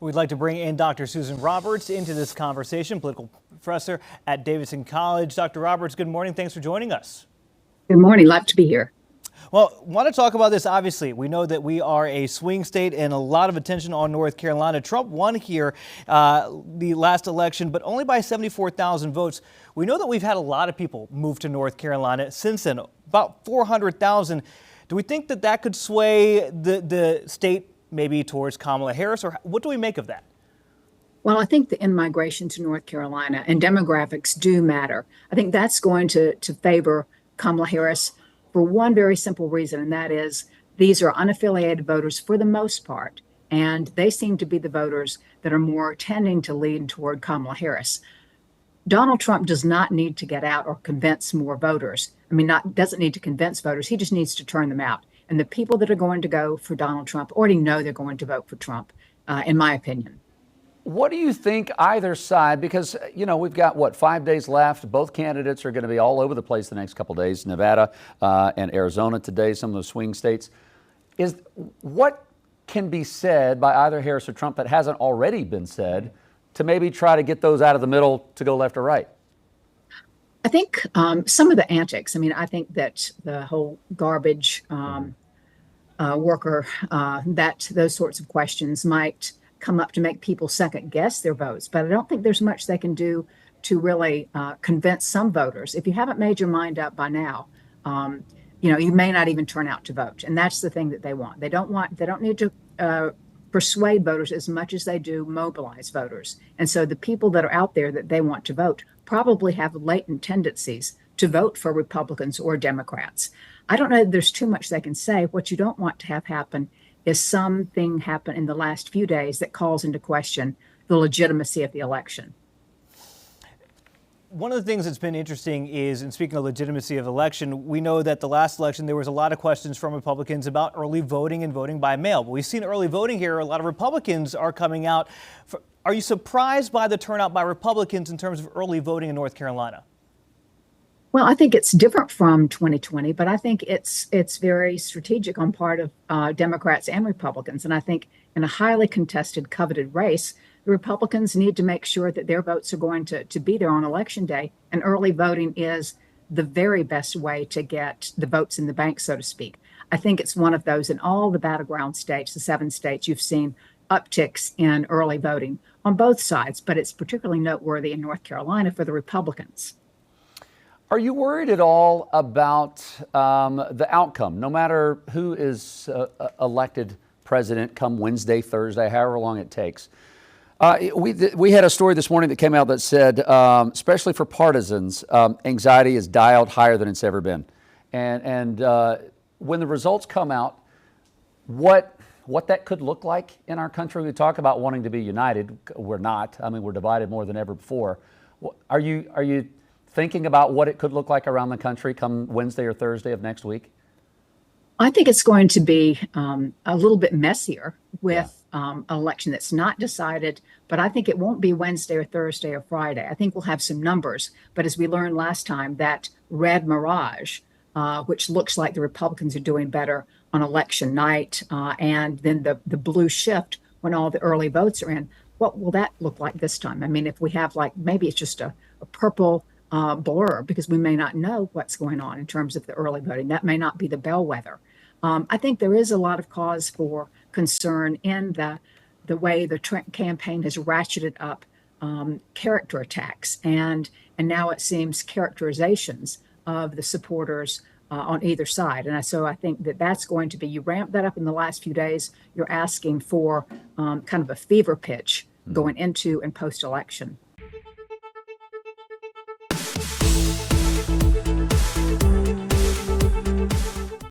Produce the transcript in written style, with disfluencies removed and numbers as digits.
We'd like to bring in Dr. Susan Roberts into this conversation, political professor at Davidson College. Dr. Roberts, good morning. Thanks for joining us. Good morning. Love to be here. Well, want to talk about this. Obviously, we know that we are a swing state and a lot of attention on North Carolina. Trump won here the last election, but only by 74,000 votes. We know that we've had a lot of people move to North Carolina since then, about 400,000. Do we think that that could sway the state maybe towards Kamala Harris, or what do we make of that? Well, I think the in-migration to North Carolina and demographics do matter. I think that's going to favor Kamala Harris for one very simple reason, and that is these are unaffiliated voters for the most part, and they seem to be the voters that are more tending to lean toward Kamala Harris. Donald Trump does not need to get out or convince more voters. Doesn't need to convince voters. He just needs to turn them out. And the people that are going to go for Donald Trump already know they're going to vote for Trump, in my opinion. What do you think either side, because, we've got, 5 days left. Both candidates are going to be all over the place the next couple of days, Nevada and Arizona today, some of those swing states. What can be said by either Harris or Trump that hasn't already been said to maybe try to get those out of the middle to go left or right? I think some of the antics, I think that the whole garbage worker, those sorts of questions might come up to make people second guess their votes. But I don't think there's much they can do to really convince some voters. If you haven't made your mind up by now, you may not even turn out to vote. And that's the thing that they want. They don't need to persuade voters as much as they do mobilize voters. And so the people that are out there that they want to vote probably have latent tendencies to vote for Republicans or Democrats. I don't know that there's too much they can say. What you don't want to have happen is something happen in the last few days that calls into question the legitimacy of the election. One of the things that's been interesting is, in speaking of legitimacy of election, we know that the last election there was a lot of questions from Republicans about early voting and voting by mail. But we've seen early voting here. A lot of Republicans are coming out. Are you surprised by the turnout by Republicans in terms of early voting in North Carolina? Well, I think it's different from 2020, but I think it's very strategic on part of Democrats and Republicans. And I think in a highly contested, coveted race, the Republicans need to make sure that their votes are going to be there on Election Day. And early voting is the very best way to get the votes in the bank, so to speak. I think it's one of those in all the battleground states, the 7 states, you've seen upticks in early voting on both sides, but it's particularly noteworthy in North Carolina for the Republicans. Are you worried at all about the outcome, no matter who is elected president come Wednesday, Thursday, however long it takes? We had a story this morning that came out that said, especially for partisans, anxiety is dialed higher than it's ever been. And when the results come out, what that could look like in our country, we talk about wanting to be united. We're not. We're divided more than ever before. Are you thinking about what it could look like around the country come Wednesday or Thursday of next week? I think it's going to be a little bit messier with an election that's not decided, but I think it won't be Wednesday or Thursday or Friday. I think we'll have some numbers, but as we learned last time, that red mirage, which looks like the Republicans are doing better on election night, and then the blue shift when all the early votes are in, what will that look like this time? If we have maybe it's just a purple blur, because we may not know what's going on in terms of the early voting. That may not be the bellwether. I think there is a lot of cause for concern in the way the campaign has ratcheted up character attacks and now it seems characterizations of the supporters on either side. And so I think that's going to be, you ramp that up in the last few days, you're asking for kind of a fever pitch going into and post-election.